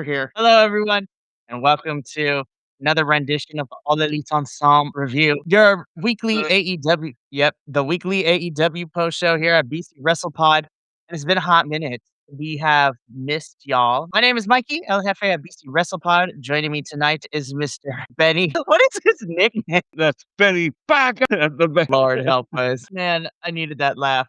here. Hello, everyone, and welcome to another rendition of All Elite Ensemble Review, your weekly AEW. Yep, the weekly AEW post show here at BC Wrestle Pod. And it's been a hot minute. We have missed y'all. My name is Mikey, El Jefe at BC Wrestle Pod. Joining me tonight is Mr. Benny. What is his nickname? That's Benny back at the back. Lord help us. Man, I needed that laugh.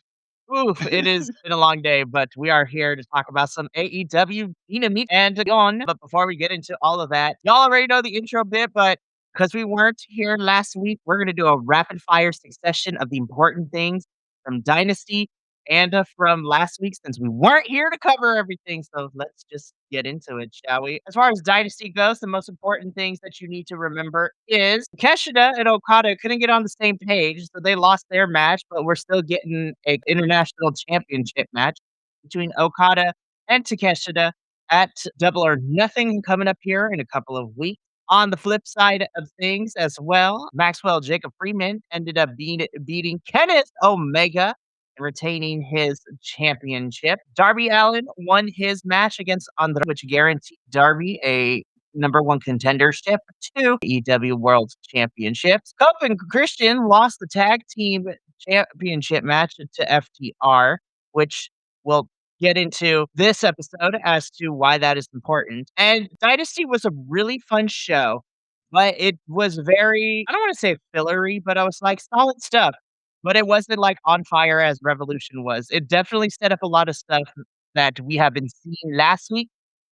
Oof, it has been a long day, but we are here to talk about some AEW Dynamite and to go on. But before we get into all of that, y'all already know the intro bit, but because we weren't here last week, we're going to do a rapid fire succession of the important things from Dynasty and from last week since we weren't here to cover everything. So let's just get into it, shall we? As far as Dynasty goes, the most important things that you need to remember is Keshida and Okada couldn't get on the same page, so they lost their match, but we're still getting an international championship match between Okada and Takeshita at Double or Nothing coming up here in a couple of weeks. On the flip side of things as well, Maxwell Jacob Freeman ended up beating Kenneth Omega and retaining his championship. Darby Allin won his match against Andre, which guaranteed Darby a number one contendership to AEW World Championships. Cope and Christian lost the tag team championship match to FTR, which we'll get into this episode as to why that is important. And Dynasty was a really fun show, but it was very, I don't want to say fillery, but I was like solid stuff. But it wasn't like on fire as Revolution was. It definitely set up a lot of stuff that we have been seeing last week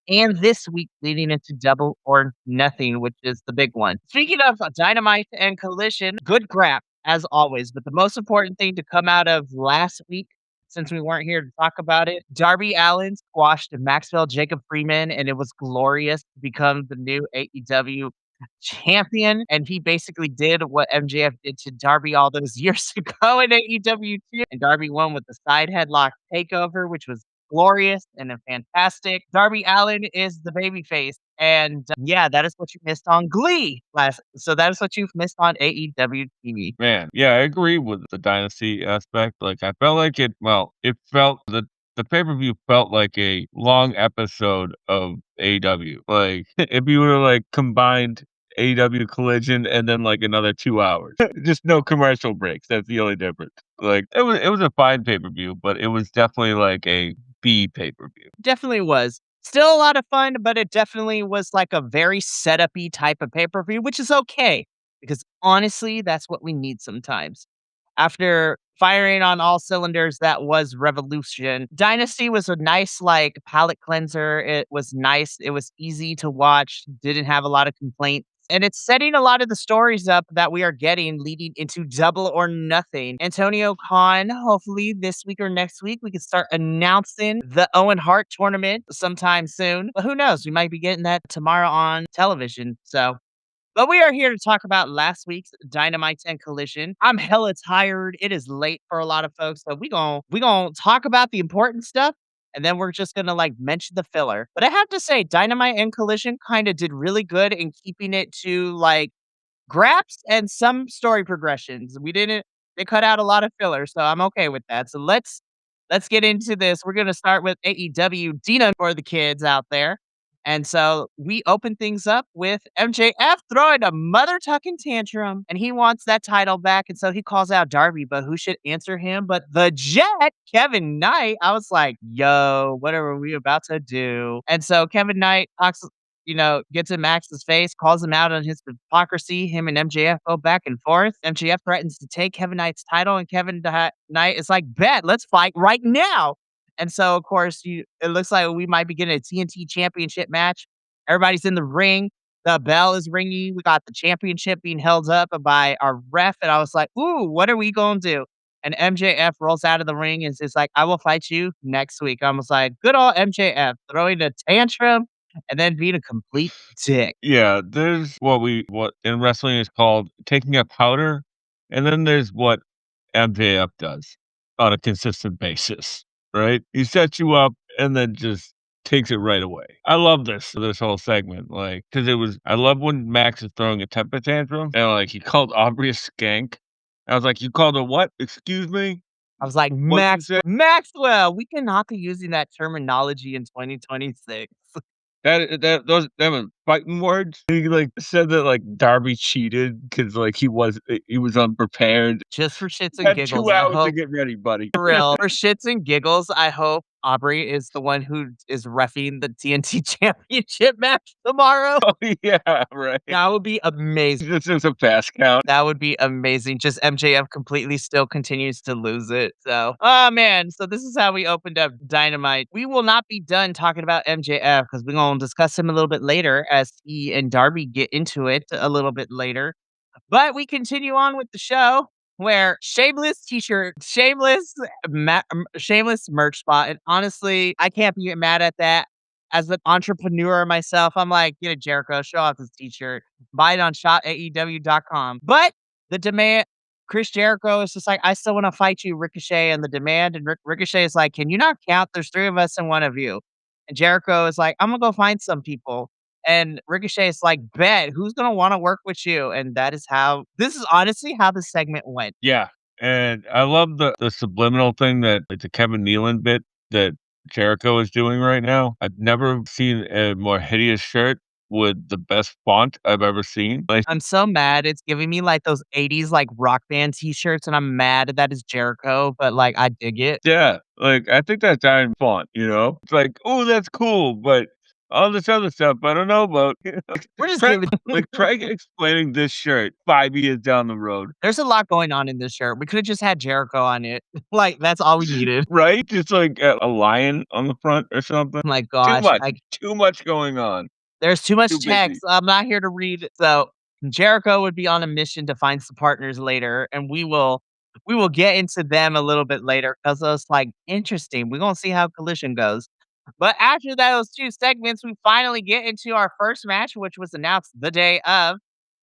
and this week leading into Double or Nothing, which is the big one. Speaking of Dynamite and Collision, good crap as always. But the most important thing to come out of last week, since we weren't here to talk about it, Darby Allin squashed Maxwell Jacob Freeman, and it was glorious to become the new AEW champion. And he basically did what MJF did to Darby all those years ago in AEW too. And Darby won with the side headlock takeover, which was glorious and fantastic. Darby Allin is the babyface. And yeah, that is what you missed on Glee last. So that is what you've missed on AEW TV. Man, yeah, I agree with the Dynasty aspect. Like, I felt like it felt the pay-per-view felt like a long episode of AEW. Like, if you were like combined AEW Collision and then like another 2 hours, just no commercial breaks. That's the only difference. Like, it was a fine pay-per-view, but it was definitely like a B pay-per-view. Definitely was. Still a lot of fun, but it definitely was like a very setup-y type of pay-per-view, which is okay because honestly, that's what we need sometimes. After firing on all cylinders, that was Revolution. Dynasty was a nice like palate cleanser. It was nice. It was easy to watch. Didn't have a lot of complaints. And it's setting a lot of the stories up that we are getting leading into Double or Nothing. Antonio Khan, hopefully this week or next week, we can start announcing the Owen Hart tournament sometime soon. But who knows? We might be getting that tomorrow on television. But we are here to talk about last week's Dynamite and Collision. I'm hella tired. It is late for a lot of folks. So we gonna talk about the important stuff. And then we're just gonna like mention the filler. But I have to say, Dynamite and Collision kind of did really good in keeping it to like graps and some story progressions. They cut out a lot of filler, so I'm okay with that. So let's get into this. We're gonna start with AEW Dina for the kids out there. And so we open things up with MJF throwing a mother tucking tantrum, and he wants that title back. And so he calls out Darby, but who should answer him but the Jet, Kevin Knight? I was like, yo, what are we about to do? And so Kevin Knight talks, gets in Max's face, calls him out on his hypocrisy. Him and MJF go back and forth. MJF threatens to take Kevin Knight's title, and Kevin Knight is like, bet, let's fight right now. And so, of course, it looks like we might be getting a TNT championship match. Everybody's in the ring. The bell is ringing. We got the championship being held up by our ref. And I was like, ooh, what are we going to do? And MJF rolls out of the ring and is like, I will fight you next week. I was like, good old MJF throwing a tantrum and then being a complete dick. Yeah, there's what in wrestling is called taking a powder, and then there's what MJF does on a consistent basis. Right? He sets you up and then just takes it right away. I love this whole segment, like, because I love when Max is throwing a temper tantrum and like he called Aubrey a skank. I was like, you called her what? Excuse me? I was like, Maxwell, we cannot be using that terminology in 2026. those them are fighting words. He, like, said that, like, Darby cheated because like, he was unprepared. Just for shits and Had giggles, 2 I hours to hope get ready, buddy. for real, for shits and giggles, I hope Aubrey is the one who is reffing the TNT Championship match tomorrow. Oh, yeah, right. That would be amazing. This is a fast count. That would be amazing. Just MJF completely still continues to lose it. So, oh man. So this is how we opened up Dynamite. We will not be done talking about MJF because we're gonna discuss him a little bit later as he and Darby get into it a little bit later. But we continue on with the show where shameless t-shirt, shameless merch spot. And honestly, I can't be mad at that. As an entrepreneur myself, I'm like, get a Jericho, show off this t-shirt, buy it on shopaew.com. But the demand, Chris Jericho is just like, I still want to fight you, Ricochet, and the demand. And Ricochet is like, can you not count? There's three of us and one of you. And Jericho is like, I'm gonna go find some people. And Ricochet is like, "Bet, who's gonna wanna work with you?" And that is how this is honestly how the segment went. Yeah, and I love the subliminal thing that like, the Kevin Nealon bit that Jericho is doing right now. I've never seen a more hideous shirt with the best font I've ever seen. Like, I'm so mad, it's giving me, like, those '80s, like, rock band t-shirts, and I'm mad that is Jericho, but, like, I dig it. yeah, like, I think that's Iron font, you know? It's like, "Oh, that's cool," but all this other stuff, I don't know about. We're just Try giving try explaining this shirt 5 years down the road, there's a lot going on in this shirt. We coulda just had Jericho on it. Like, that's all we needed. right? Just like a lion on the front or something. My gosh, I Too much going on. there's too much Too busy. text. I'm not here to read it. So Jericho would be on a mission to find some partners later, and we will get into them a little bit later because it's like interesting. We're gonna see how Collision goes. But after those two segments, we finally get into our first match, which was announced the day of.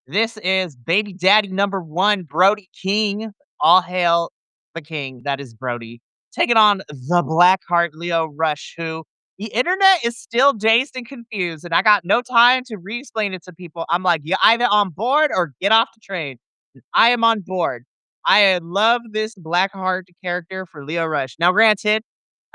This is baby daddy number one, Brody King. All hail the king. That is Brody. Taking on the Blackheart Leo Rush, who the internet is still dazed and confused, and I got no time to re-explain it to people. I'm like, you're either on board or get off the train. I am on board. I love this Blackheart character for Leo Rush. Now, granted,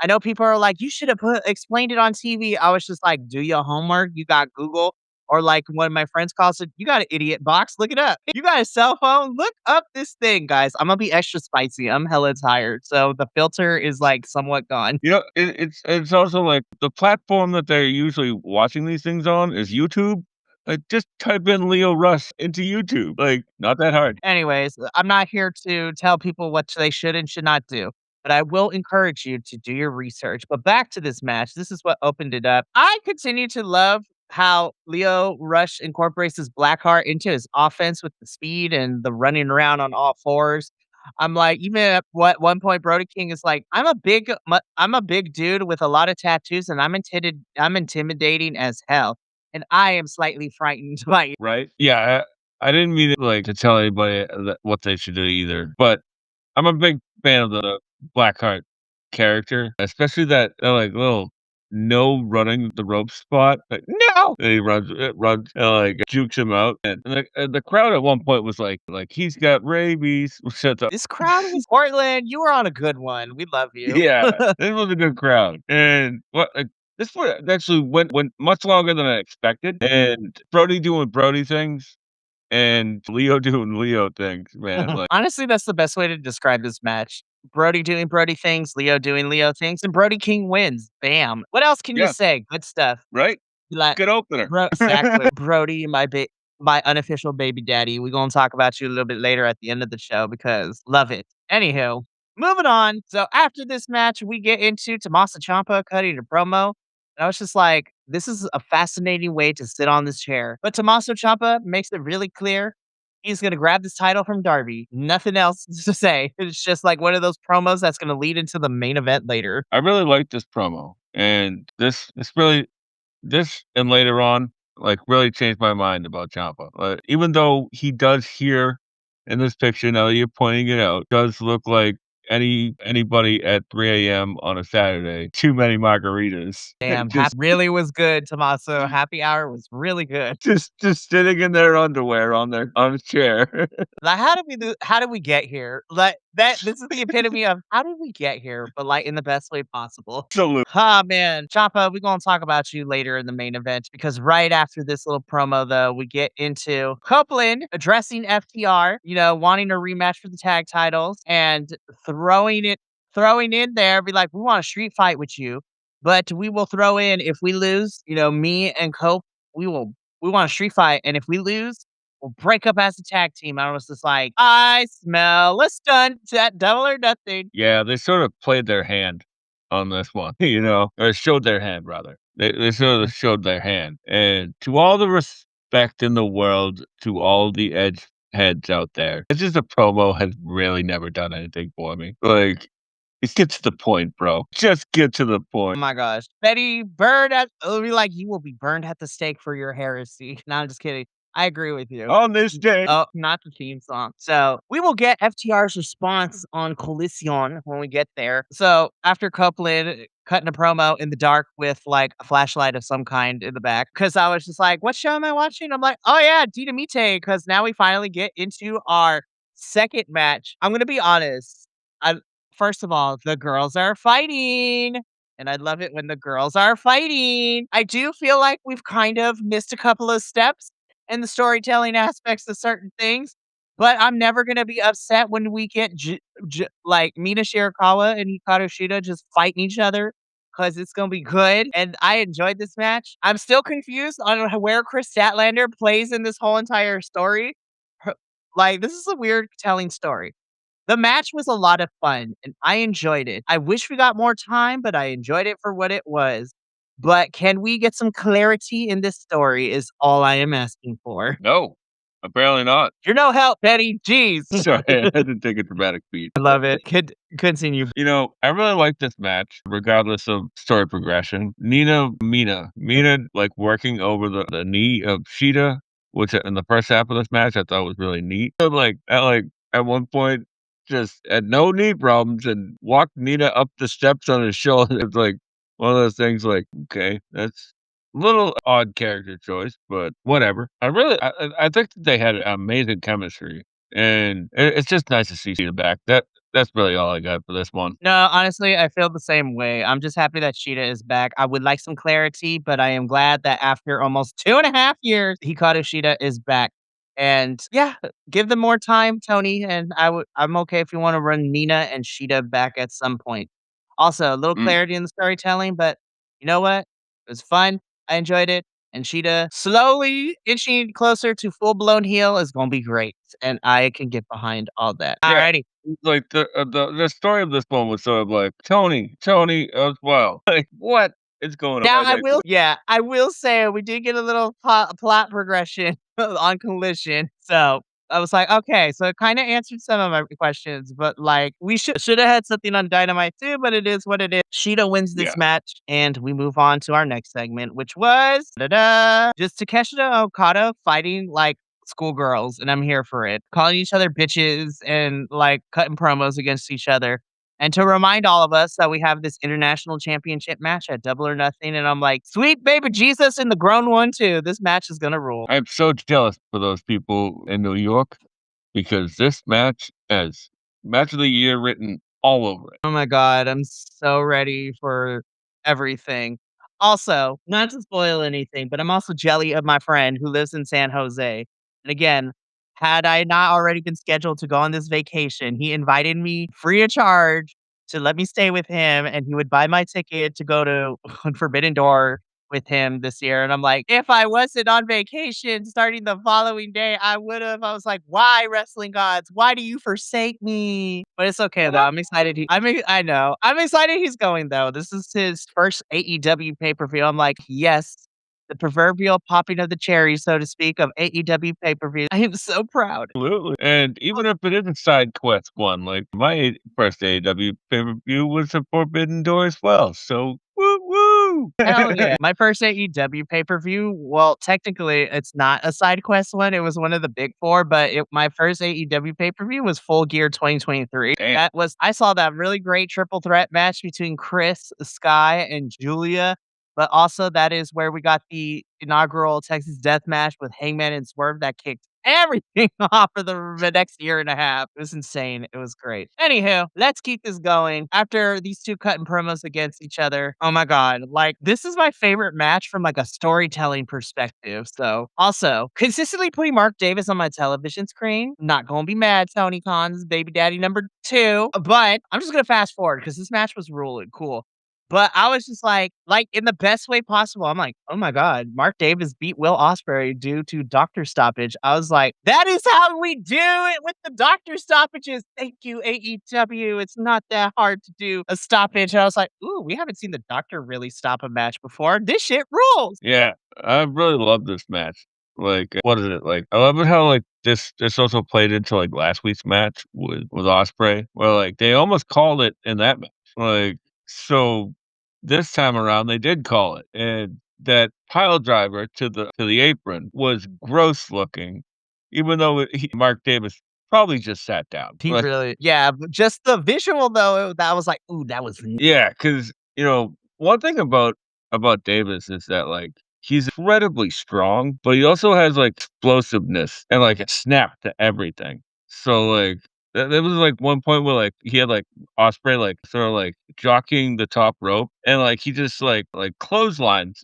I know people are like, you should have explained it on TV. I was just like, do your homework. You got Google. Or like one of my friends calls it, you got an idiot box. Look it up. You got a cell phone. Look up this thing, guys. I'm gonna be extra spicy. I'm hella tired. So the filter is like somewhat gone. You know, it's also like the platform that they're usually watching these things on is YouTube. Like, just type in Leo Rush into YouTube. Like, not that hard. Anyways, I'm not here to tell people what they should and should not do, but I will encourage you to do your research. But back to this match, this is what opened it up. I continue to love how Leo Rush incorporates his Blackheart into his offense with the speed and the running around on all fours. I'm like, even at what one point, Brody King is like, I'm a big dude with a lot of tattoos, and I'm intimidating as hell, and I am slightly frightened by Right? Yeah, I didn't mean it, like, to tell anybody that what they should do either, but I'm a big fan of the Blackheart character, especially that, like, little no running the rope spot, like, "No!" And he runs, and, like, jukes him out, and the crowd at one point was like, "He's got rabies." Shut the This crowd was Portland, you were on a good one. We love you. yeah, this was a good crowd, and what like, this one actually went much longer than I expected, and Brody doing Brody things, and Leo doing Leo things, man, like Honestly, that's the best way to describe this match. Brody doing Brody things, Leo doing Leo things, and Brody King wins. Bam. What else can you yeah, say? Good stuff. right? Like, Good opener. exactly. Brody, my unofficial baby daddy. We're gonna talk about you a little bit later at the end of the show because love it. Anywho, moving on. So after this match, we get into Tommaso Ciampa cutting a promo. And I was just like, this is a fascinating way to sit on this chair. But Tommaso Ciampa makes it really clear he's gonna grab this title from Darby. Nothing else to say. It's just like one of those promos that's gonna lead into the main event later. I really like this promo, and this and later on, like, really changed my mind about Ciampa. Even though he does here in this picture, now that you're pointing it out, does look like anybody at 3 a.m. on a Saturday. Too many margaritas. Damn, Just really was good, Tommaso. Happy hour was really good. just sitting in their underwear on a chair. Like, how did we get here? Like, This is the epitome of how did we get here, but like in the best way possible. Absolutely. Ah, man. Choppa, we're going to talk about you later in the main event because right after this little promo, though, we get into Copeland addressing FTR, wanting a rematch for the tag titles and throwing it, throwing in there, be like, we want a street fight with you, but we will throw in if we lose, me and Cope, we want a street fight. And if we lose, we'll break up as a tag team. I was just like, I smell a stunt at Double or Nothing. Yeah, they sort of played their hand on this one, or showed their hand rather. They sort of showed their hand. And to all the respect in the world to all the edge heads out there, it's just a promo has really never done anything for me. Like, just get to the point, bro. Just get to the Oh point. my gosh. Betty, burned at it'll be like, "You will be burned at the stake for your heresy." No, I'm just kidding. I agree with you. On this day. Oh, not the theme song. So, we will get FTR's response on Collision when we get there. So, after Copeland cutting a promo in the dark with, like, a flashlight of some kind in the back, because I was just like, "What show am I watching?" I'm like, "Oh, yeah, Dynamite," because now we finally get into our second match. I'm gonna be honest. I First of all, the girls are fighting, and I love it when the girls are fighting. I do feel like we've kind of missed a couple of steps in the storytelling aspects of certain things, but I'm never gonna be upset when we get like Mina Shirakawa and Hikaru Shida just fighting each other because it's gonna be good. And I enjoyed this match. I'm still confused on where Chris Statlander plays in this whole entire story. Her- Like, this is a weird telling story. The match was a lot of fun, and I enjoyed it. I wish we got more time, but I enjoyed it for what it was. But can we get some clarity in this story is all I am asking for. No, apparently not. You're no help, Betty. Jeez. Sorry, I had to take a dramatic beat. I love it. Could continue. I really like this match, regardless of story progression. Mina, like working over the knee of Sheeta, which in the first half of this match I thought was really neat. At one point, just had no knee problems and walked Nina up the steps on his shoulder. It's like one of those things. Like, okay, that's a little odd character choice, but whatever. I think that they had amazing chemistry, and it's just nice to see Sheeta back. That's really all I got for this one. No, honestly, I feel the same way. I'm just happy that Sheeta is back. I would like some clarity, but I am glad that after almost 2.5 years, Hikaru Shida is back. And yeah, give them more time, Tony. And I'm okay if you want to run Nina and Sheeta back at some point. Also, a little Mm, clarity in the storytelling, but you know what? It was fun. I enjoyed it. And Sheeta slowly inching closer to full blown heel is gonna be great. And I can get behind all that. yeah, Alrighty. like the story of this one was sort of like Tony as well. Like what is going on? Now Like, I will say we did get a little plot progression on Collision, so I was like, "Okay," so it kinda answered some of my questions, but, like, we shoulda had something on Dynamite too, but it is what it is. Shida wins yeah, this match, and we move on to our next segment, which was da-da, just Takeshita and Okada fighting like schoolgirls, and I'm here for it. Calling each other bitches and, like, cutting promos against each other. And to remind all of us that we have this international championship match at Double or Nothing, and I'm like, "Sweet baby Jesus and the grown one too. This match is gonna rule." I'm so jealous for those people in New York because this match has match of the year written all over it. Oh my god, I'm so ready for everything. Also, not to spoil anything, but I'm also jelly of my friend who lives in San Jose. And again, had I not already been scheduled to go on this vacation, he invited me free of charge to let me stay with him, and he would buy my ticket to go to Forbidden Door with him this year. And I'm like, if I wasn't on vacation starting the following day, I would have. I was like, why, wrestling gods? Why do you forsake me? But it's okay though. I'm excited. I know. I'm excited he's going though. This is his first AEW pay-per-view. I'm like, yes, the proverbial popping of the cherry, so to speak, of AEW pay-per-view. I am so proud. Absolutely. And even if it is a side quest one, like first AEW pay-per-view was a Forbidden Door as well. So woo woo. Hell yeah. My first AEW pay-per-view, well, technically, it's not a side quest one, it was one of the big 4, but my first AEW pay-per-view was Full Gear 2023. Damn. I saw that really great triple threat match between Chris, Sky, and Julia, but also that is where we got the inaugural Texas Death Match with Hangman and Swerve that kicked everything off for the next year and a half. It was insane. It was great. Anywho, let's keep this going. After these two cutting promos against each other, oh my god, like this is my favorite match from like a storytelling perspective. So also consistently putting Mark Davis on my television screen. Not gonna be mad, Tony Khan's baby daddy number 2, but I'm just gonna fast forward because this match was ruling cool. But I was just like in the best way possible. I'm like, "Oh my god, Mark Davis beat Will Ospreay due to doctor stoppage." I was like, "That is how we do it with the doctor stoppages. Thank you, AEW. It's not that hard to do a stoppage." And I was like, "Ooh, we haven't seen the doctor really stop a match before. This shit rules." Yeah, I really love this match. Like, what is it? Like, I love it how like this also played into like last week's match with Osprey, where like they almost called it in that match. Like, so this time around they did call it, and that pile driver to the apron was gross looking, even though Mark Davis probably just sat down. He Like, really yeah, but just the visual though, that was like, "Ooh, that was yeah, because one thing about Davis is that, like, he's incredibly strong, but he also has, like, explosiveness and, like, a snap to everything. So, like, there was, like, one point where, like, he had, like, Osprey like, sort of, like, jockeying the top rope, and, like, he just, like, clotheslines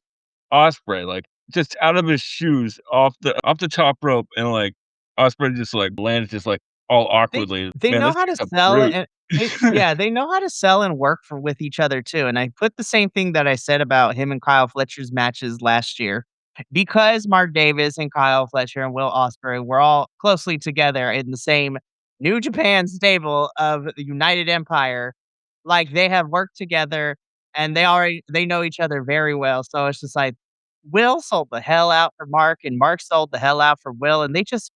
Osprey like, just out of his shoes off the top rope, and, like, Osprey just, like, lands just, like, all They awkwardly. they Man, know this how to guy's a sell brute. and they know how to sell and work for with each other too, and I put the same thing that I said about him and Kyle Fletcher's matches last year. Because Mark Davis and Kyle Fletcher and Will Ospreay were all closely together in the same New Japan stable of the United Empire, like, they have worked together and they know each other very well, so it's just like, Will sold the hell out for Mark, and Mark sold the hell out for Will, and they just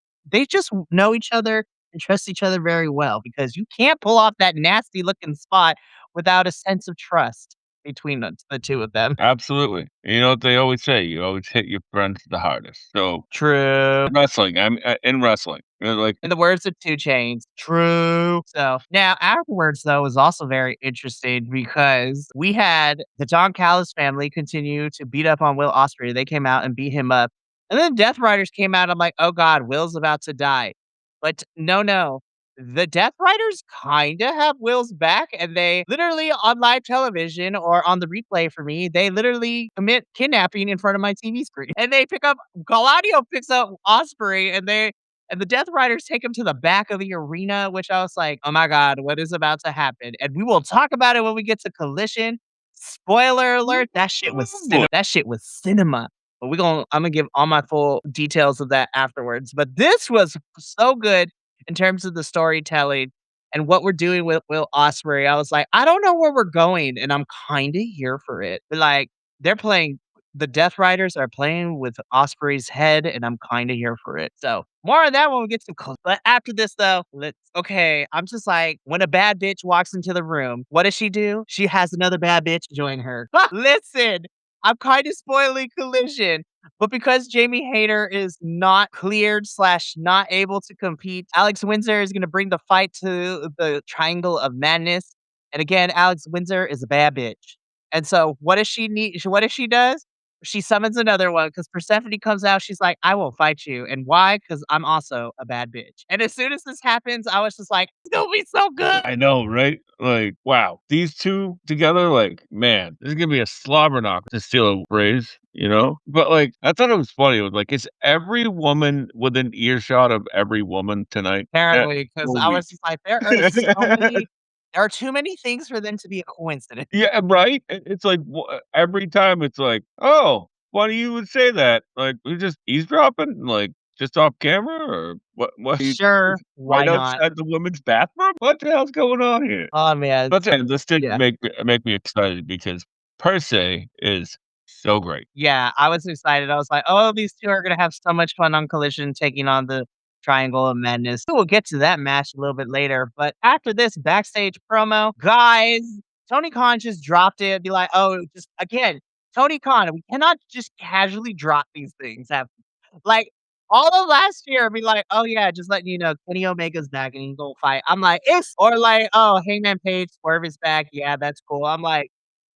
know each other and trust each other very well because you can't pull off that nasty looking spot without a sense of trust between the 2 of them. Absolutely. You know what they always say, you always hit your friends the hardest. So, True. wrestling, in wrestling, like In the words of 2 Chains, true. So, now afterwards, though, was also very interesting because we had the Don Callis family continue to beat up on Will Ospreay. They came out and beat him up. And then Death Riders came out. I'm like, "Oh god, Will's about to die." But no, no. The Death Riders kinda have Will's back, and they literally on live television or on the replay for me, they literally commit kidnapping in front of my TV screen. And they pick up Gladio picks up Osprey, and the Death Riders take him to the back of the arena, which I was like, "Oh my god, what is about to happen?" And we will talk about it when we get to Collision. Spoiler alert, boy. that shit was cinema. But Imma give all my full details of that afterwards. But this was so good in terms of the storytelling and what we're doing with Will Ospreay. I was like, "I don't know where we're going, and I'm kinda here for it." Like, they're playing the Death Riders are playing with Osprey's head, and I'm kinda here for it. So, more of that when we get to but after this, though, I'm just like, when a bad bitch walks into the room, what does she do? She has another bad bitch join her. Listen, I'm kinda spoiling Collision, but because Jamie Hayter is not cleared/not able to compete, Alex Windsor is gonna bring the fight to the Triangle of Madness, and again, Alex Windsor is a bad bitch. And so what does she does? She summons another one because Persephone comes out, she's like, "I will fight you." And why? Because 'Cause I'm also a bad bitch. And as soon as this happens, I was just like, "It's gonna be so good." I know, right? Like, wow, these 2 together, like, man, this is gonna be a slobber knock to steal a phrase, you know? But, like, I thought it was funny, it was like, is every woman within earshot of every woman tonight? Apparently, because Whole I week. was just like, there are too many things for them to be a coincidence. Yeah, right? It's like, every time it's like, "Oh, why do you would say that? Like, we just eavesdropping? Like, just off camera or what you Sure, right why not? outside the women's bathroom? What the hell's going on here?" Oh, man. But then this did Yeah. make me excited because Per Se is so great. Yeah, I was excited. I was like, "Oh, these 2 are gonna have so much fun on Collision taking on the Triangle of Madness." We'll get to that match a little bit later, but after this backstage promo, guys, Tony Khan just dropped it, be like, "Oh, just again, Tony Khan, we cannot just casually drop these things." Have like, all of last year, be like, "Oh, yeah, just letting you know, Kenny Omega's back and he's gonna fight." I'm like, "It's" or like, "Oh, Hangman Page, Swerve is back. Yeah, that's cool." I'm like,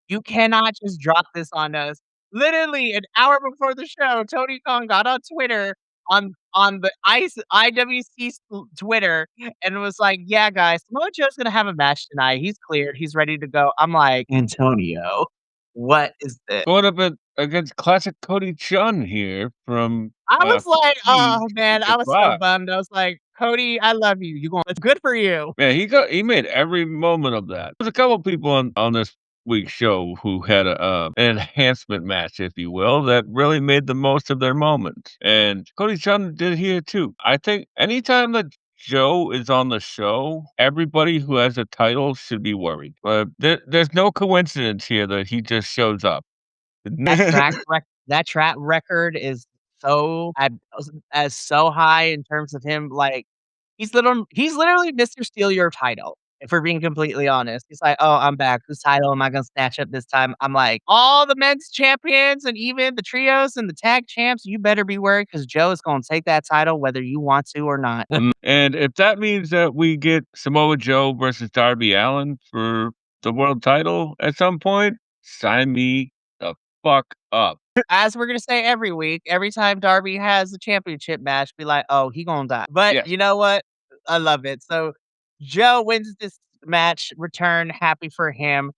you cannot just drop this on us. Literally an hour before the show, Tony Khan got on Twitter on the IWC Twitter and was like, "Yeah, guys, Samoa Joe's gonna have a match tonight. He's cleared. He's ready to go." I'm like, "Antonio, what is this?" Going up against classic Cody Chun here from, I was like, P "Oh, man," I was so Five. bummed. I was like, "Cody, I love you. You going it's good for you." Man, he made every moment of that. There's a couple people on this week's show who had an enhancement match, if you will, that really made the most of their moments, and Cody Chun did here too. I think anytime that Joe is on the show, everybody who has a title should be worried. But there's no coincidence here that he just shows up. That track record is so as so high in terms of him, like, he's literally Mr. Steal Your Title, if we're being completely honest. He's like, "Oh, I'm back. Whose title am I gonna snatch up this time?" I'm like, "All the men's champions and even the trios and the tag champs, you better be worried because Joe is gonna take that title whether you want to or not." And if that means that we get Samoa Joe versus Darby Allin for the world title at some point, sign me the fuck up. As we're gonna say every week, every time Darby has a championship match, be like, "Oh, he gonna die." But Yes. you know what? I love it. So Joe wins this match, return, happy for him.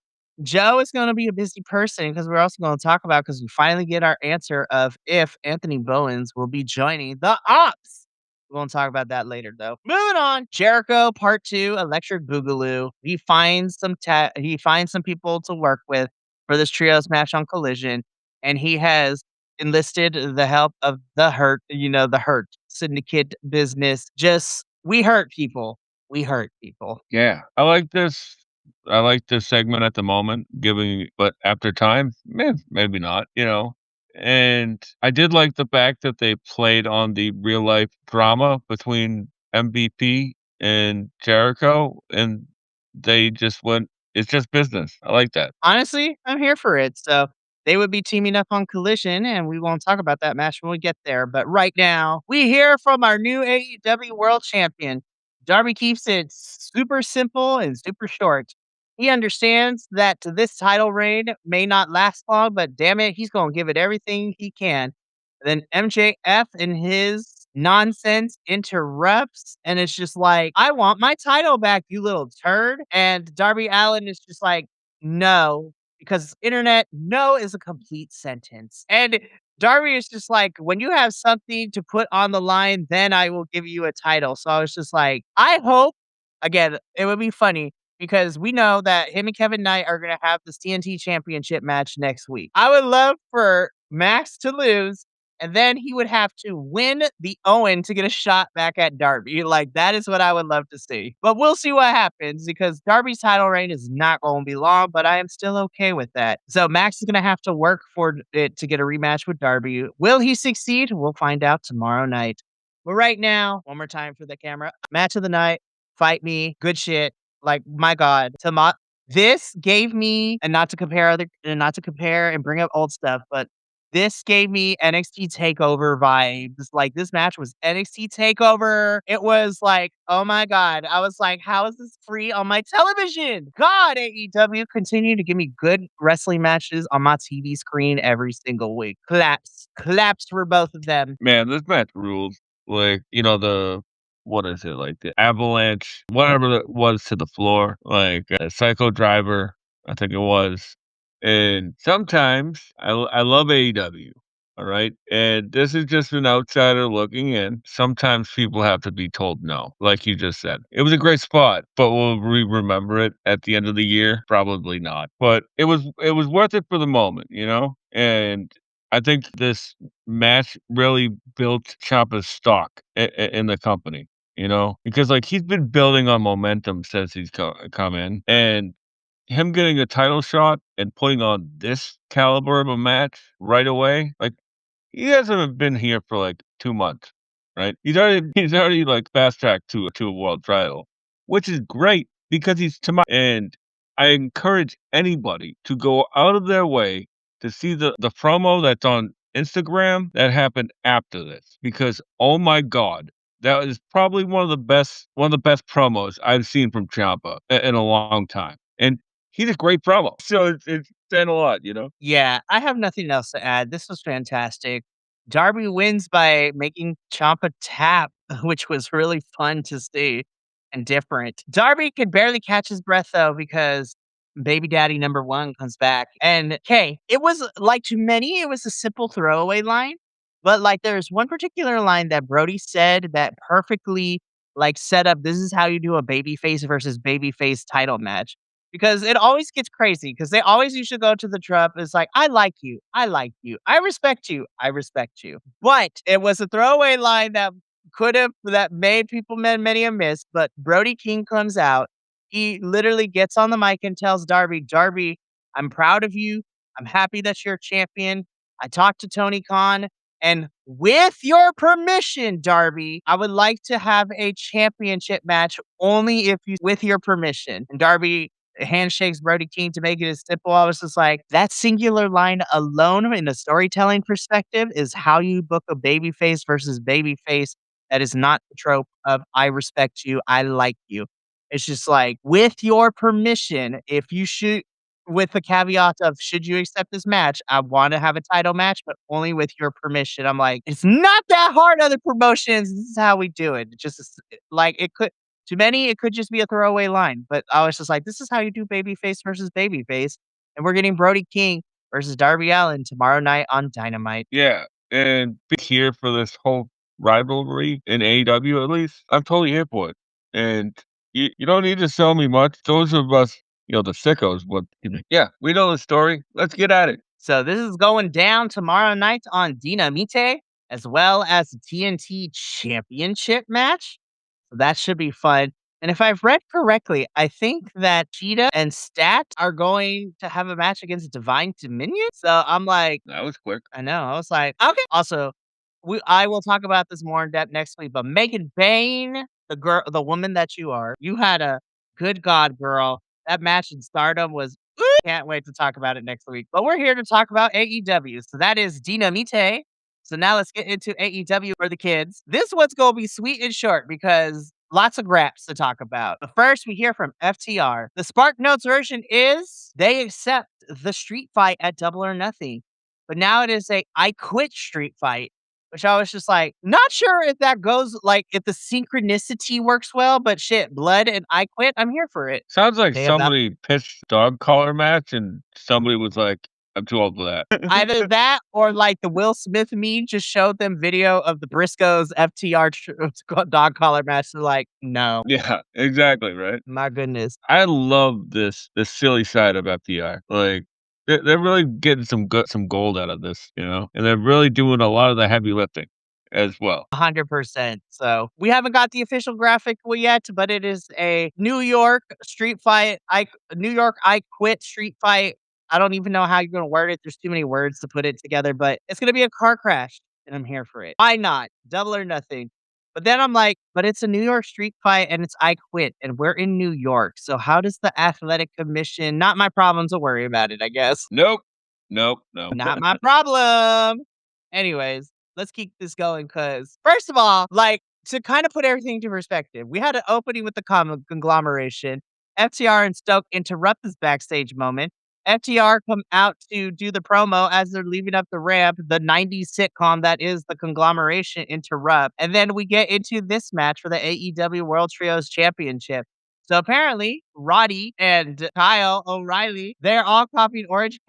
Joe is gonna be a busy person because we're also gonna talk about because we finally get our answer of if Anthony Bowens will be joining the Ops. We're gonna talk about that later though. Moving on. Jericho Part 2, Electric Boogaloo. He finds some people to work with for this trios match on Collision and he has enlisted the help of the Hurt, the Hurt Syndicate business. Just we hurt people. We hurt people. Yeah. I like this segment at the moment, giving but after time, maybe not, you know. And I did like the fact that they played on the real life drama between MVP and Jericho, and they just went, it's just business. I like that. Honestly, I'm here for it. So they would be teaming up on Collision, and we won't talk about that match when we get there. But right now, we hear from our new AEW World Champion. Darby keeps it super simple and super short. He understands that this title reign may not last long, but damn it, he's going to give it everything he can. Then MJF in his nonsense interrupts, and it's just like, I want my title back, you little turd. And Darby Allin is just like, no, because internet, no is a complete sentence. And Darby is just like, when you have something to put on the line, then I will give you a title. So I was just like, I hope, again, it would be funny because we know that him and Kevin Knight are going to have this TNT championship match next week. I would love for Max to lose and then he would have to win the Owen to get a shot back at Darby. Like, that is what I would love to see. But we'll see what happens because Darby's title reign is not going to be long, but I am still okay with that. So Max is going to have to work for it to get a rematch with Darby. Will he succeed? We'll find out tomorrow night. But right now, one more time for the camera. Match of the night. Fight me. Good shit. Like, my God. This gave me, and not to compare and bring up old stuff, but this gave me NXT TakeOver vibes. Like, this match was NXT TakeOver. It was like, oh my God. I was like, how is this free on my television? God, AEW, continue to give me good wrestling matches on my TV screen every single week. Claps. Claps for both of them. Man, this match rules. Like, you know, what is it? Like the avalanche, whatever it was to the floor, like a psycho driver, I think it was. And sometimes I love AEW. All right. And this is just an outsider looking in. Sometimes people have to be told no, like you just said. It was a great spot, but will we remember it at the end of the year? Probably not. But it was worth it for the moment, you know? And I think this match really built Ciampa's stock in the company, you know, because like he's been building on momentum since he's come in, and him getting a title shot and putting on this caliber of a match right away, like he hasn't been here for like 2 months, right? He's already like fast tracked to a world title, which is great because he's to my and I encourage anybody to go out of their way to see the promo that's on Instagram that happened after this because oh my god, that is probably one of the best promos I've seen from Ciampa in a long time, and he's a great promo. So it's saying a lot, you know. Yeah, I have nothing else to add. This was fantastic. Darby wins by making Ciampa tap, which was really fun to see and different. Darby could barely catch his breath though because baby daddy number 1 comes back. And okay, it was like to many, it was a simple throwaway line, but like there's one particular line that Brody said that perfectly like set up this is how you do a babyface versus babyface title match. Because it always gets crazy because they always used to go to the trap. It's like, I like you. I like you. I respect you. I respect you. But it was a throwaway line that that made people many a miss. But Brody King comes out. He literally gets on the mic and tells Darby, Darby, I'm proud of you. I'm happy that you're a champion. I talked to Tony Khan. And with your permission, Darby, I would like to have a championship match only if you, with your permission. And Darby handshakes Brody King to make it as simple. I was just like, that singular line alone in a storytelling perspective is how you book a babyface versus babyface. That is not the trope of I respect you, I like you. It's just like, with your permission, if you should, with the caveat of should you accept this match, I want to have a title match, but only with your permission. I'm like, it's not that hard, other promotions. This is how we do it. It just like it could to many, it could just be a throwaway line, but I was just like, "This is how you do babyface versus babyface," and we're getting Brody King versus Darby Allin tomorrow night on Dynamite. Yeah, and be here for this whole rivalry in AEW at least. I'm totally here for it, and you don't need to sell me much. Those of us, the sickos, what? Yeah, we know the story. Let's get at it. So this is going down tomorrow night on Dynamite, as well as the TNT Championship match. So that should be fun. And if I've read correctly, I think that Cheetah and Stat are going to have a match against Divine Dominion. So I'm like, That was quick. I know. I was like, okay. Also, I will talk about this more in depth next week. But Megan Bain, the woman that you are, you had a good God, girl. That match in Stardom was. Can't wait to talk about it next week. But we're here to talk about AEW. So that is Dynamite. So now let's get into AEW for the kids. This one's gonna be sweet and short because lots of graps to talk about. But first, we hear from FTR. The Spark Notes version is they accept the street fight at Double or Nothing. But now it is a I quit street fight, which I was just like, not sure if that goes like if the synchronicity works well, but shit, blood and I quit, I'm here for it. Sounds like They about somebody pitched dog collar match, and somebody was like, "I'm too old for that." either that or like the Will Smith meme just showed them video of the Briscoes FTR dog collar match. They're like, no, Yeah, exactly, right? my goodness. I love this silly side of FTR. Like, they're really getting some gold out of this, and they're really doing a lot of the heavy lifting as well. 100%. So we haven't got the official graphic yet, but it is a New York street fight. New York I quit street fight. I don't even know how you're gonna word it. There's too many words to put it together, but it's gonna be a car crash, and I'm here for it. Why not? Double or nothing. But then I'm like, but it's a New York street fight and it's I quit and we're in New York. So how does the athletic commission not my problem to worry about it, I guess. Nope. Nope, no. Not my problem. Anyways, let's keep this going because, first of all, like to kind of put everything into perspective, we had an opening with the conglomeration. FTR and Stoke interrupt this backstage moment. FTR come out to do the promo as they're leaving up the ramp. The 90s sitcom that is the conglomeration interrupt. And then we get into this match for the AEW World Trios Championship. So apparently, Roddy and Kyle O'Reilly, they're all copying Orange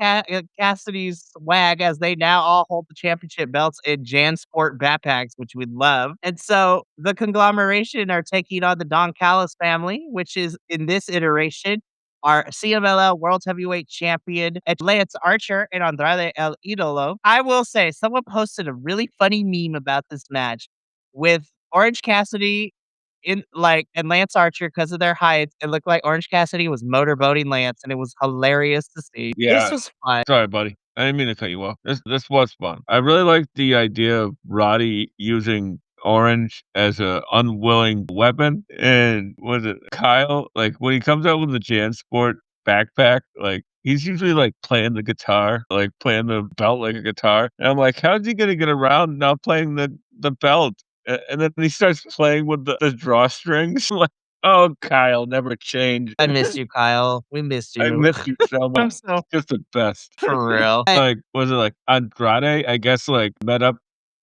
Cassidy's swag as they now all hold the championship belts in JanSport backpacks, which we love. And so the conglomeration are taking on the Don Callis family, which is in this iteration our CMLL World Heavyweight Champion Lance Archer and Andrade El Idolo. I will say, someone posted a really funny meme about this match with Orange Cassidy in like and Lance Archer because of their heights, it looked like Orange Cassidy was motorboating Lance, and it was hilarious to see. This Yeah. was fun. Sorry, buddy. I didn't mean to cut you off. This was fun. I really like the idea of Roddy using Orange as a unwilling weapon, and was it Kyle? Like, when he comes out with the JanSport backpack, like, he's usually, like, playing the guitar, like, playing the belt like a guitar, and I'm like, "How's he gonna get around not playing the belt?" And then he starts playing with the drawstrings, like, "Oh, Kyle, never change." I miss you, Kyle. We missed I you. miss you so I'm much. so Just the best. for real. Like, was it, like, Andrade, I guess, like, met up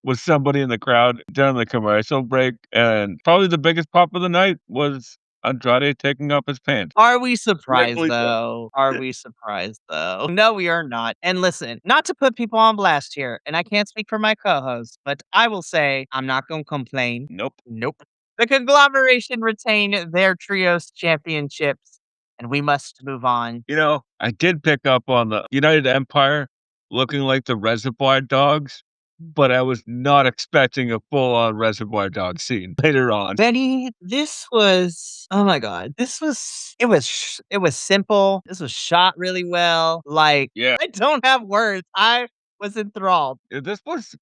with somebody in the crowd during the commercial break, and probably the biggest pop of the night was Andrade taking off his pants. Are we surprised Rightfully so. though? Are we surprised though? No, we are not. And listen, not to put people on blast here, and I can't speak for my co-host, but I will say I'm not gonna complain. Nope. Nope. The conglomeration retain their trios championships, and we must move on. You know, I did pick up on the United Empire looking like the Reservoir Dogs, but I was not expecting a full-on Reservoir Dog scene later on. Benny, this was oh my god. It was simple. This was shot really well. Like, Yeah. I don't have words. I was enthralled. This was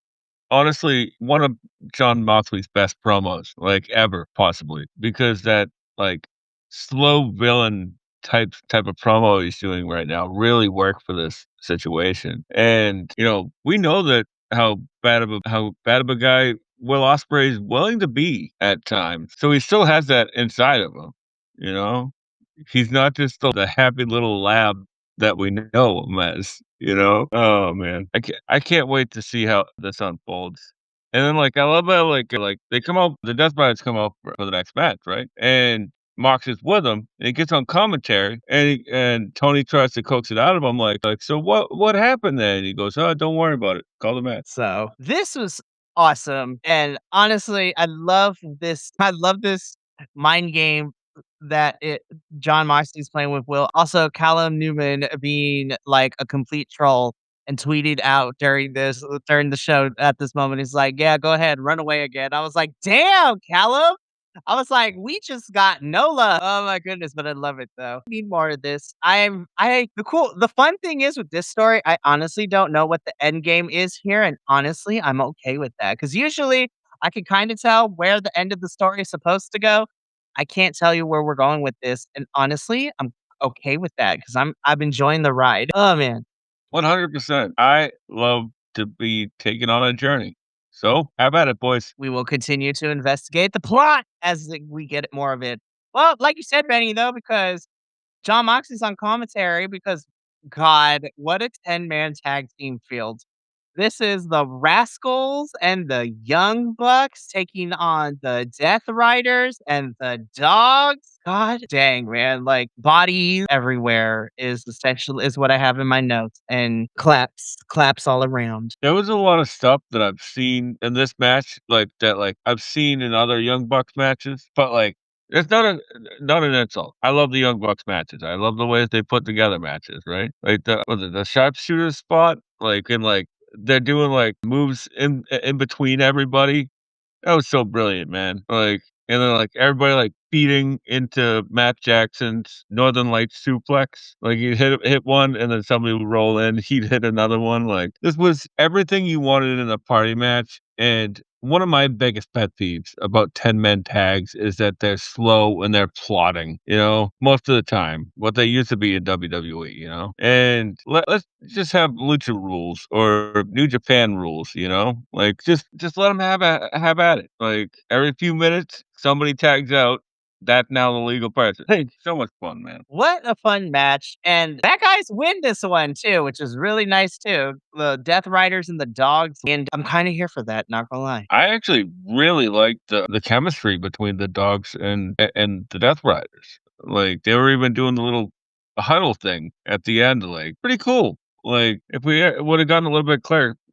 honestly one of John Moxley's best promos, like, ever, possibly, because that, like, slow villain type of promo he's doing right now really worked for this situation, and, we know that how bad of a guy Will Ospreay is willing to be at times, so he still has that inside of him, you know? He's not just the happy little lab that we know him as, you know? Oh, man. I can't wait to see how this unfolds. And then, like, I love how, they come out the Death Riders come out for the next match, right? And Mox is with him, and he gets on commentary, and Tony tries to coax it out of him, "So what happened then?" And he goes, "Oh, don't worry about it. Call the match." So, this was awesome, and honestly, I love this mind game that it John Moxley's playing with Will. Also, Callum Newman being, like, a complete troll and tweeted out during the show at this moment, he's like, "Yeah, go ahead, run away again." I was like, "Damn, Callum!" I was like, "We just got no love." Oh my goodness, but I love it though. Need more of this. The fun thing is with this story, I honestly don't know what the end game is here, and honestly, I'm okay with that because usually I can kind of tell where the end of the story is supposed to go. I can't tell you where we're going with this, and honestly, I'm okay with that because I'm enjoying the ride. Oh man. 100%. I love to be taken on a journey. So, have at it, boys. We will continue to investigate the plot as we get more of it. Well, like you said, Benny, though, because John Moxley's on commentary because God, what a 10-man tag team field. This is the Rascals and the Young Bucks taking on the Death Riders and the Dogs. God dang, man. Like bodies everywhere is what I have in my notes and claps all around. There was a lot of stuff that I've seen in this match, I've seen in other Young Bucks matches, but, it's not an insult. I love the Young Bucks matches. I love the way that they put together matches, right? Like, the sharpshooter spot, they're doing, moves in between everybody. That was so brilliant, man. And then, everybody, feeding into Matt Jackson's Northern Lights suplex. Like, he'd hit one, and then somebody would roll in, he'd hit another one. Like, this was everything you wanted in a party match, and one of my biggest pet peeves about 10-man tags is that they're slow and they're plotting, most of the time, what they used to be in WWE, And let's just have lucha rules or New Japan rules, Like, just let them have at it. Like, every few minutes, somebody tags out, that's now the legal person. Hey, so much fun, man. What a fun match. And that guy's win this one too, which is really nice too. The Death Riders and the Dogs. And I'm kind of here for that, not gonna lie. I actually really liked the chemistry between the Dogs and the Death Riders. Like, they were even doing the little huddle thing at the end, like, pretty cool. Like, if we would have gotten a little bit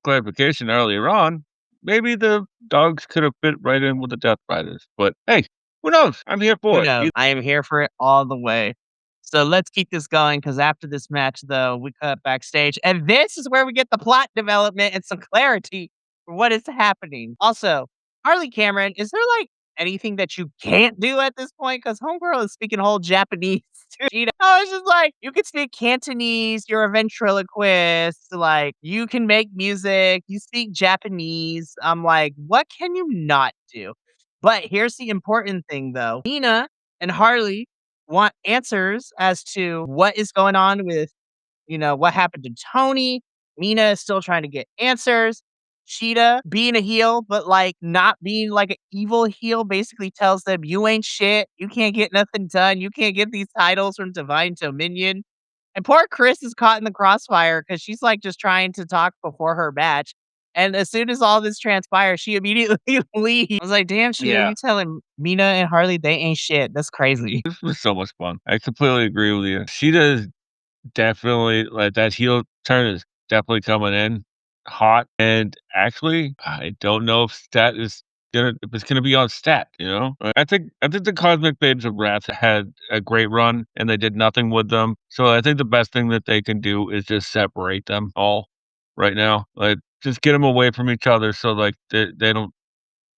clarification earlier on, maybe the Dogs could have fit right in with the Death Riders. But hey, who knows? I'm here Who for it. knows? I am here for it all the way. So let's keep this going because after this match, though, we cut backstage. And this is where we get the plot development and some clarity for what is happening. Also, Harley Cameron, is there like anything that you can't do at this point? Because Homegirl is speaking whole Japanese. I was just like, you can speak Cantonese, you're a ventriloquist, like you can make music, you speak Japanese. I'm like, what can you not do? But here's the important thing though. Nina and Harley want answers as to what is going on with, what happened to Tony. Mina is still trying to get answers. Sheeta being a heel, but like not being like an evil heel, basically tells them, you ain't shit. You can't get nothing done. You can't get these titles from Divine Dominion. And poor Chris is caught in the crossfire because she's like just trying to talk before her match. And as soon as all this transpires, she immediately leaves. I was like, "Damn, Sheeta, Yeah. you telling Mina and Harley they ain't shit. That's crazy." This was so much fun. I completely agree with you. She does definitely like, that heel turn is definitely coming in hot, and actually, I don't know if it's gonna be on Stat, you know? I think the Cosmic Babes of Wrath had a great run, and they did nothing with them, so I think the best thing that they can do is just separate them all right now. Like, just get them away from each other so, like, they don't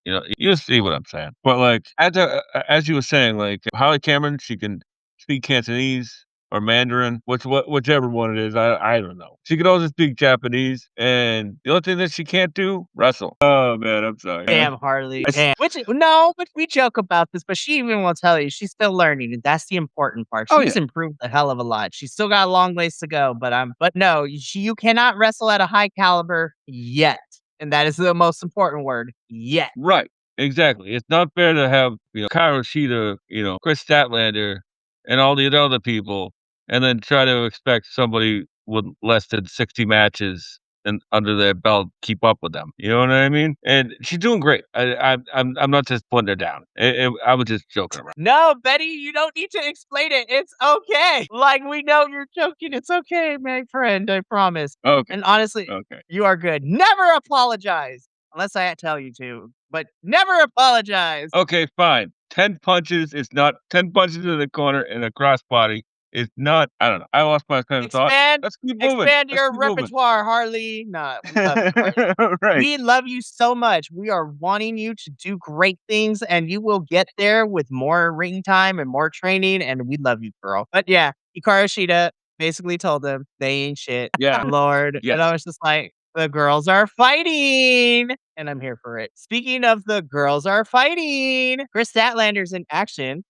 you see what I'm saying. But, like, as you were saying, like, Holly Cameron, she can speak Cantonese or Mandarin, whichever one it is, I don't know. She can also speak Japanese, and the only thing that she can't do, wrestle. Oh, man, I'm sorry. Damn, Harley, I s damn. Which no, but we joke about this, but she even will tell you she's still learning, and that's the important part. Oh, She's yeah. improved a hell of a lot. She's still got a long ways to go, but no, you cannot wrestle at a high caliber yet, and that is the most important word, yet. Right, exactly. It's not fair to have, Kairo Shida, Chris Statlander, and all the other people, and then try to expect somebody with less than 60 matches and under their belt keep up with them. You know what I mean? And she's doing great. I'm not just putting her down. I was just joking around. No, Betty, you don't need to explain it. It's okay. Like, we know you're joking. It's okay, my friend. I promise. Okay, And honestly, okay. you are good. Never apologize unless I tell you to, but never apologize. Okay, fine. 10 punches in the corner and a crossbody is not I don't know. I lost my train of thought. Expand, Let's keep moving. expand Let's your keep moving. repertoire, Harley. Nah, we love you, Harley. Right. We love you so much. We are wanting you to do great things, and you will get there with more ring time and more training, and we love you, girl. But yeah, Hikaru Shida basically told them they ain't shit. Yeah. Lord. And I Yes. was just like, the girls are fighting. And I'm here for it. Speaking of the girls are fighting, Chris Statlander's in action.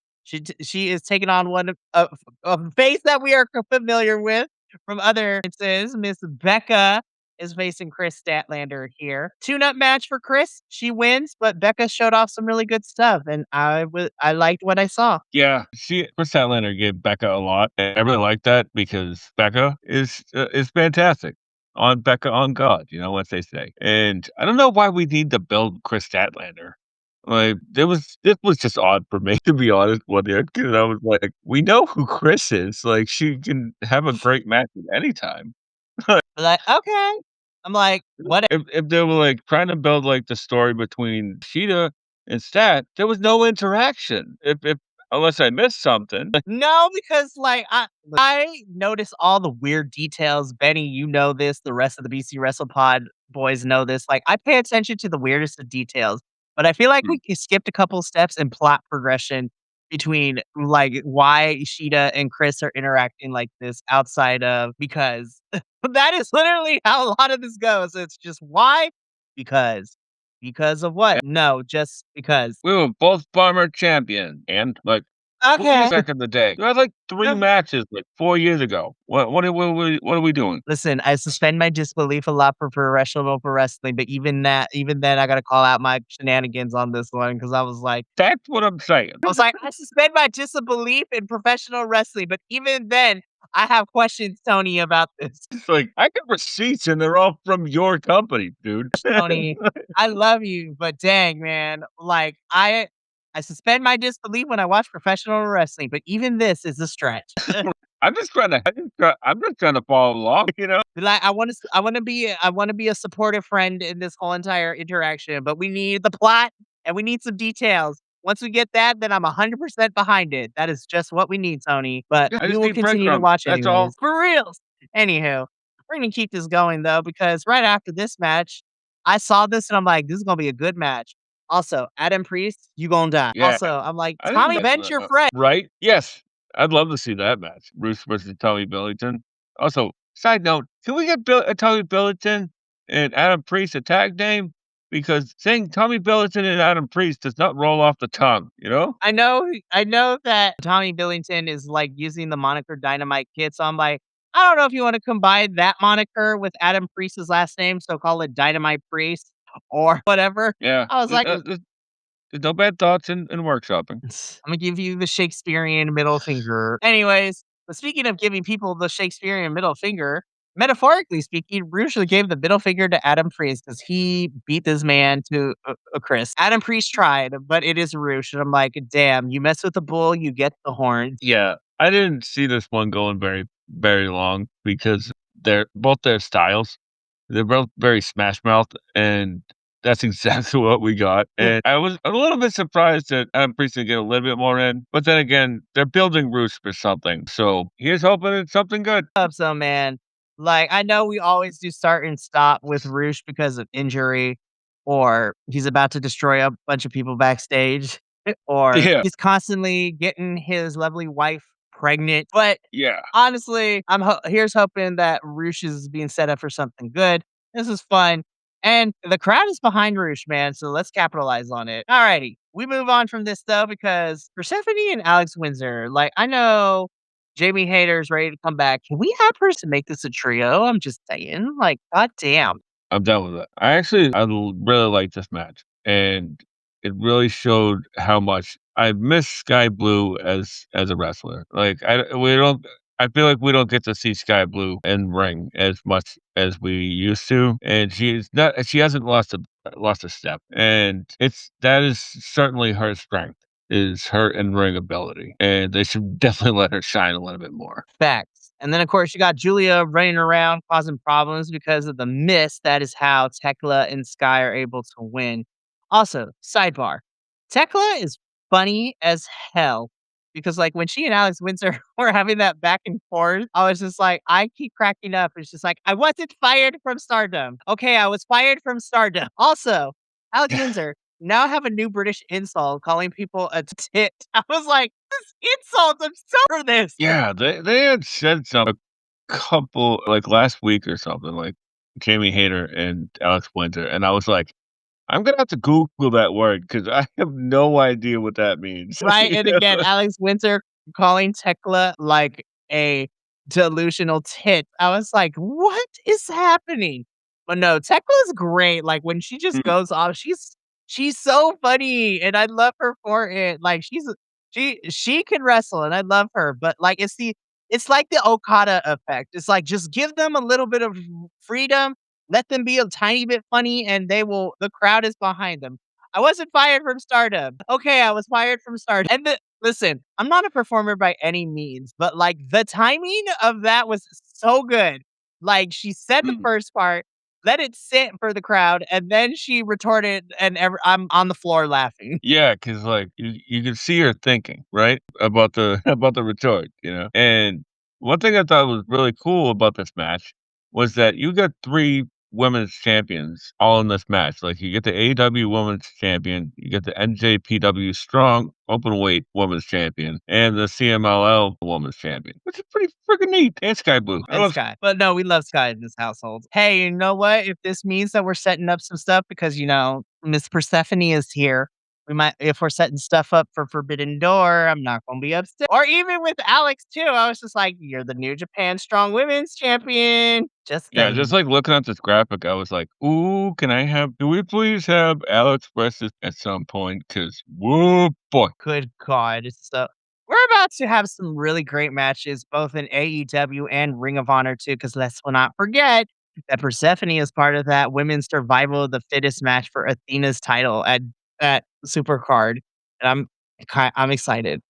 She is taking on one of a face that we are familiar with from other instances. Miss Becca is facing Chris Statlander here. Tune-up match for Chris. She wins, but Becca showed off some really good stuff, and I liked what I saw. Yeah. Chris Statlander gave Becca a lot, and I really like that because Becca is fantastic. On Becca on God, what they say. And I don't know why we need to build Chris Statlander. Like, this was just odd for me, to be honest with you, 'cause I was like, "We know who Chris is, like, she can have a great match at any time." Like, okay. I'm like, what? If they were, like, trying to build, like, the story between Sheeta and Stat, there was no interaction, if unless I missed something. No, because like I notice all the weird details. Benny, you know this. The rest of the BC Wrestle Pod boys know this. Like I pay attention to the weirdest of details, but I feel like Mm, we skipped a couple steps in plot progression between like why Sheeta and Chris are interacting like this outside of because that is literally how a lot of this goes. It's just why? Because. Because of what? yeah, No, just because. we were both former champions, and, like, what do you Okay. expect of the day? We had, like, 3 matches, like, 4 years ago. What are we doing? Listen, I suspend my disbelief a lot for professional pro wrestling, but even then, I gotta call out my shenanigans on this one because That's what I'm saying. I suspend my disbelief in professional wrestling, but even then, I have questions, Tony, about this. It's like, I got receipts, and they're all from your company, dude. Tony, I love you, but dang, man, like I suspend my disbelief when I watch professional wrestling, but even this is a stretch. I'm just trying to follow along, you know? Like I wanna be a supportive friend in this whole entire interaction, but we need the plot and we need some details. Once we get that, then I'm 100% behind it. That is just what we need, Tony, but Yeah, I we just will need continue to breadcrumbs, watch that's all. anyways. For reals. Anywho, we're gonna keep this going though, because right after this match, I saw this and I'm like, "This is gonna be a good match." Also, Adam Priest, you gonna die. Yeah. Also, I'm like, I didn't "Tommy, know avenge your friend." right? Yes. I'd love to see that match, Bruce versus Tommy Billington. Also, side note, can we get Tommy Billington and Adam Priest a tag name? Because saying Tommy Billington and Adam Priest does not roll off the tongue, you know? I know that Tommy Billington is, like, using the moniker Dynamite Kid, so I'm like, I don't know if you wanna combine that moniker with Adam Priest's last name, so call it Dynamite Priest or whatever. Yeah. I was like, There's no bad thoughts in workshopping. Imma give you the Shakespearean middle finger. Anyways, but speaking of giving people the Shakespearean middle finger, metaphorically speaking, Rush gave the middle finger to Adam Priest because he beat this man to a crisp. Adam Priest tried, but it is Rush, and I'm like, damn, you mess with the bull, you get the horns. Yeah, I didn't see this one going very long because their styles, they're both very smash mouth, and that's exactly what we got. And I was a little bit surprised that Adam Priest didn't get a little bit more in, but then again, they're building Roos for something. So here's hoping it's something good. Hope so, man. Like, I know we always do start and stop with Rush because of injury, or he's about to destroy a bunch of people backstage, or Yeah, he's constantly getting his lovely wife pregnant. But yeah. honestly, here's hoping that Rush is being set up for something good. This is fun. And the crowd is behind Rush, man. So let's capitalize on it. Alrighty. We move on from this though, because Persephone and Alex Windsor, like I know Jamie Hayter's ready to come back. Can we have her to make this a trio? I'm just saying. Like, goddamn. I'm done with it. Really like this match, and it really showed how much I miss Sky Blue as a wrestler. Like we don't. I feel like we don't get to see Sky Blue in ring as much as we used to, and she's not. She hasn't lost a step, and that is certainly her strength. Is her in ring ability, and they should definitely let her shine a little bit more. Facts. And then, of course, you got Julia running around causing problems because of the miss. That is how Tekla and Sky are able to win. Also, sidebar Tekla is funny as hell because, like, when she and Alex Windsor were having that back and forth, I was just like, I keep cracking up. It's just like, I wasn't fired from Stardom. Okay, I was fired from Stardom. Also, Alex Windsor now have a new British insult calling people a tit. I was like, insult. I'm so for this. Yeah, they had said some a couple like last week or something, like Jamie Hayter and Alex Winter, and I was like, I'm gonna have to Google that word because I have no idea what that means. Right, and again, Alex Winter calling Tekla like a delusional tit. I was like, "What is happening?" But no, Tekla's great, like, when she just Mm, goes off, she's so funny, and I love her for it. Like, she can wrestle, and I love her, but, like, it's like the Okada effect. It's like, just give them a little bit of freedom, let them be a tiny bit funny, and the crowd is behind them. I wasn't fired from Stardom. Okay, I was fired from Stardom. And listen, I'm not a performer by any means, but like the timing of that was so good. Like she said the mm. first part, let it sit for the crowd, and then she retorted, and I'm on the floor laughing. Yeah, because like you can see her thinking, right? About the about the retort, you know? And one thing I thought was really cool about this match was that you got 3 women's champions all in this match. Like you get the AEW Women's Champion, you get the NJPW Strong Openweight Women's Champion, and the CMLL Women's Champion, which is pretty freaking neat. And Sky Blue. I And love Sky. But no, we love Sky in this household. Hey, you know what? If this means that we're setting up some stuff because, Miss Persephone is here, we might, if we're setting stuff up for Forbidden Door, I'm not going to be upset. Or even with Alex, too. I was just like, you're the New Japan Strong Women's Champion. Just Yeah, just saying. like looking at this graphic, I was like, "Ooh, do we please have Alex versus at some point? Because whoa, boy." Good God. So we're about to have some really great matches, both in AEW and Ring of Honor, too, because let's not forget that Persephone is part of that women's survival of the fittest match for Athena's title at Supercard. And I'm excited.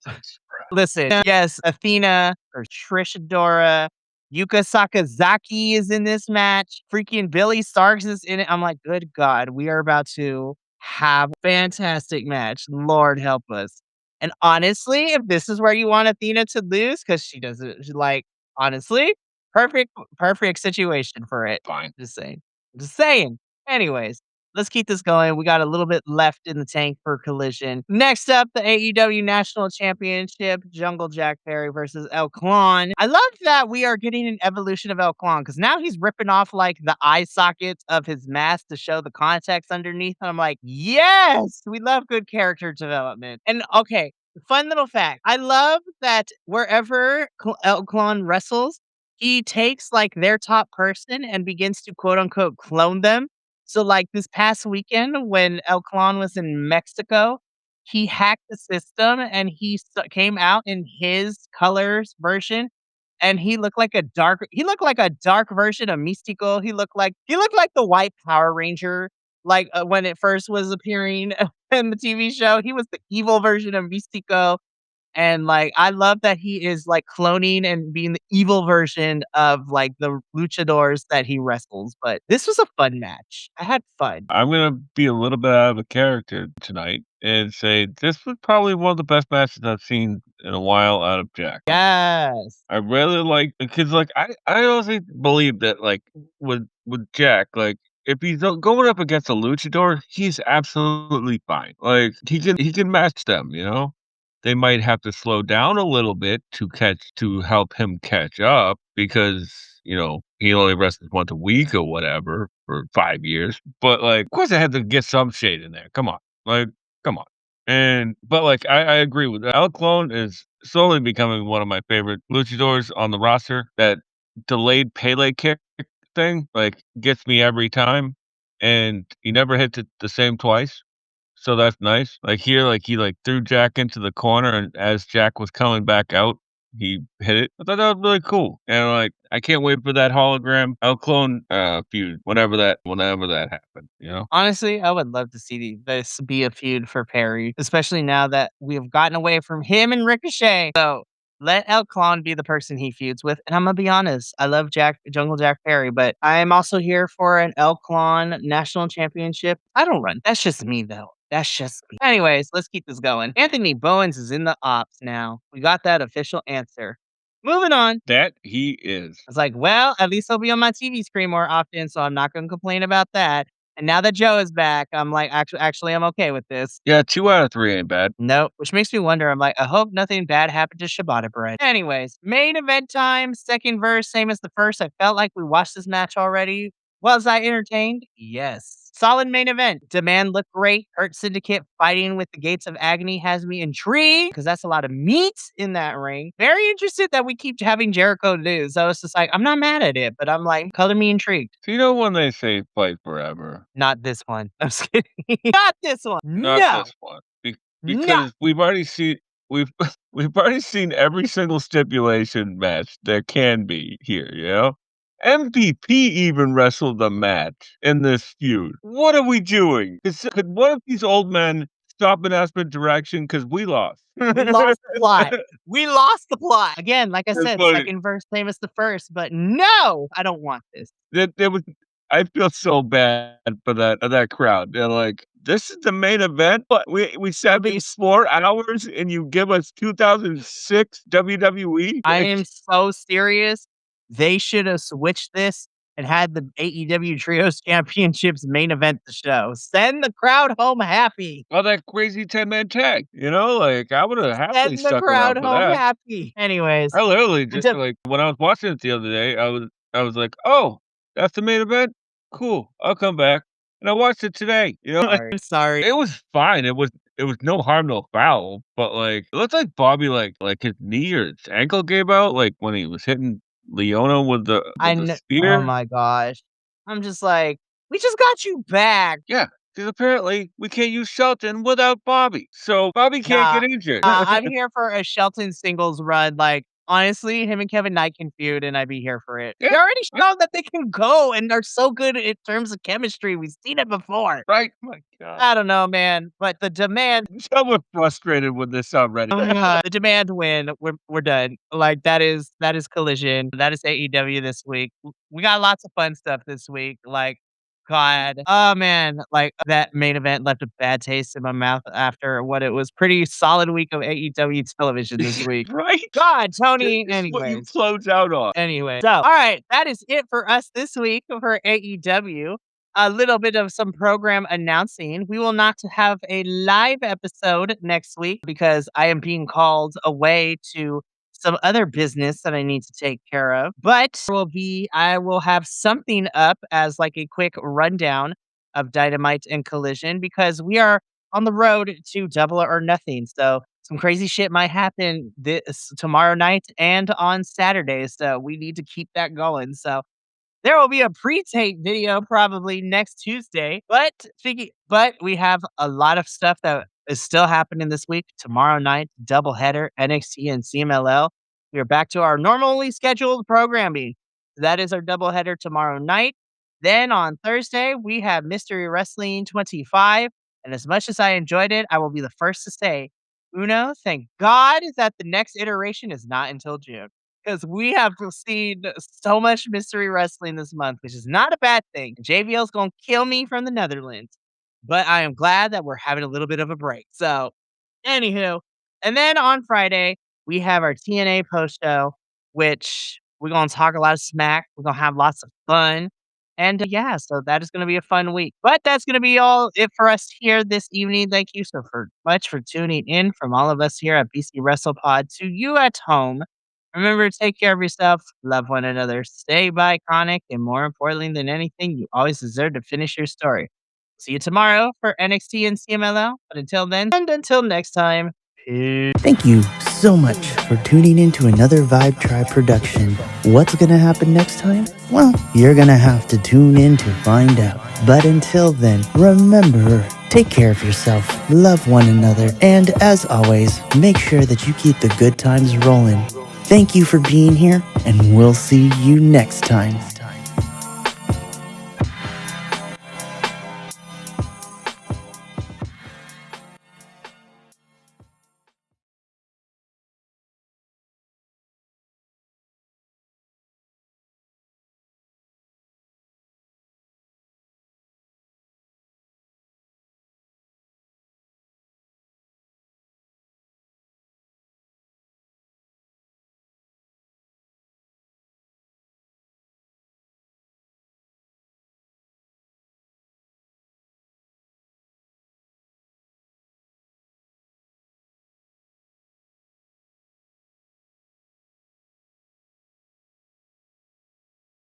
Listen, yes, Athena or Trish Adora, Yuka Sakazaki is in this match. Freaking Billy Starks is in it. I'm like, good God, we are about to have a fantastic match. Lord help us. And honestly, if this is where you want Athena to lose, because she doesn't like, honestly, perfect situation for it. Fine. Just saying. Just saying. Anyways, let's keep this going. We got a little bit left in the tank for Collision. Next up, the AEW National Championship, Jungle Jack Perry versus El Clon. I love that we are getting an evolution of El Clon because now he's ripping off like the eye sockets of his mask to show the context underneath. And I'm like, yes, we love good character development. And okay, fun little fact. I love that wherever El Clon wrestles, he takes like their top person and begins to quote unquote clone them. So, like this past weekend when El Clon was in Mexico, he hacked the system and he came out in his colors version. and he looked like a dark version of Mystico. He looked like the white Power Ranger, like, when it first was appearing in the TV show. He was the evil version of Mystico, and, like, I love that he is, like, cloning and being the evil version of, like, the luchadors that he wrestles, but this was a fun match. I had fun. I'm gonna be a little bit out of a character tonight and say this was probably one of the best matches I've seen in a while out of Jack. Yes. I really like because, like, I honestly believe that, like, with Jack, like, if he's going up against a luchador, he's absolutely fine. Like, he can match them, you know? They might have to slow down a little bit to help him catch up because, he only wrestles once a week or whatever for 5 years. But, like, of course, I had to get some shade in there. Come on. Like, come on. But, like, I agree with that. El Clone is slowly becoming one of my favorite luchadors on the roster. That delayed Pele kick thing, like, gets me every time, and he never hits it the same twice, so that's nice. Like, here, like, he, like, threw Jack into the corner, and as Jack was coming back out, he hit it. I thought that was really cool, and, like, I can't wait for that hologram El Clone, feud whenever that happened, you know? Honestly, I would love to see this be a feud for Perry, especially now that we have gotten away from him and Ricochet. So let El Clon be the person he feuds with. And I'm gonna be honest, I love Jungle Jack Perry, but I am also here for an El Clon national championship. I don't run. That's just me though. That's just me. Anyways, let's keep this going. Anthony Bowens is in the ops now. We got that official answer. Moving on. That he is. I was like, well, at least he'll be on my TV screen more often, so I'm not gonna complain about that. And now that Joe is back, I'm like, actually, I'm okay with this. Yeah, 2 out of 3 ain't bad. Nope, which makes me wonder. I'm like, I hope nothing bad happened to Shibata Bread. Anyways, main event time, second verse, same as the first. I felt like we watched this match already. Was I entertained? Yes. Solid main event. Demand looked great. Hurt Syndicate fighting with the Gates of Agony has me intrigued because that's a lot of meat in that ring. Very interested that we keep having Jericho lose. So it's just like, I'm not mad at it, but I'm like, color me intrigued. So, you know when they say fight forever? Not this one. I'm just kidding. Not this one. Not No. this one. No. Because we've we've already seen every single stipulation match there can be here, you know? MVP even wrestled a match in this feud. What are we doing? Could one of these old men stop and ask for direction? Because we lost. We lost the plot. We lost the plot. Again, like I It's said, funny. second verse, same as the first, but no, I don't want this. There was I feel so bad for that crowd. They're like, "This is the main event? What, we sat Be these 4 hours and you give us 2006 WWE?" I Like, am so serious. They should have switched this and had the AEW Trios Championships main event the show. Send the crowd home happy. oh, that crazy 10-man tag, you know? Like, I would've happily Send the stuck crowd around for home that. happy. Anyways, I literally just, the like, when I was watching it the other day, I was like, "Oh, that's the main event? Cool, I'll come back." And I watched it today, you know? sorry. It was fine. It was no harm, no foul, but, like, it looked like Bobby, like, his knee or his ankle gave out, like, when he was hitting Leona I with the kn Oh spear. my gosh. I'm just like, "We just got you back." Yeah, because apparently we can't use Shelton without Bobby, so Bobby can't Nah, get injured. I'm here for a Shelton singles run, like, honestly, him and Kevin Knight can feud, and I'd be here for it. Yeah, They already right, shown that they can go and are so good in terms of chemistry, we've seen it before. right? My god. I don't know, man, but the demand So we're frustrated with this already. oh my god, the demand win, we're done. Like, that is Collision, that is AEW this week. We got lots of fun stuff this week, like, God, oh man, like, that main event left a bad taste in my mouth after what it was pretty solid week of AEW television this week. Right? God, This Tony, is what you anyways. close out on. Anyway, so, alright, that is it for us this week for AEW. A little bit of some program announcing. We will not have a live episode next week because I am being called away to some other business that I need to take care of. But I will have something up as like a quick rundown of Dynamite and Collision because we are on the road to Double or Nothing. So some crazy shit might happen this tomorrow night and on Saturday. So we need to keep that going. So there will be a pre-tape video probably next Tuesday, but we have a lot of stuff that is still happening this week. Tomorrow night, doubleheader, NXT and CMLL. we are back to our normally scheduled programming. That is our doubleheader tomorrow night. Then on Thursday, we have Mystery Wrestling 25. And as much as I enjoyed it, I will be the first to say, Uno, thank God that the next iteration is not until June. Because we have seen so much mystery wrestling this month, which is not a bad thing. JVL's going to kill me from the Netherlands. But I am glad that we're having a little bit of a break. So, anywho, and then on Friday, we have our TNA post show, which we're going to talk a lot of smack. We're going to have lots of fun. And yeah, so that is going to be a fun week. But that's going to be all it for us here this evening. Thank you so much for tuning in from all of us here at BC WrestlePod to you at home. Remember to take care of yourself, love one another, stay iconic, and more importantly than anything, you always deserve to finish your story. See you tomorrow for NXT and CMLL. But until then, and until next time, peace. Thank you so much for tuning in to another Vibe Tribe production. What's gonna happen next time? Well, you're gonna have to tune in to find out. But until then, remember, take care of yourself, love one another, and as always, make sure that you keep the good times rolling. Thank you for being here, and we'll see you next time.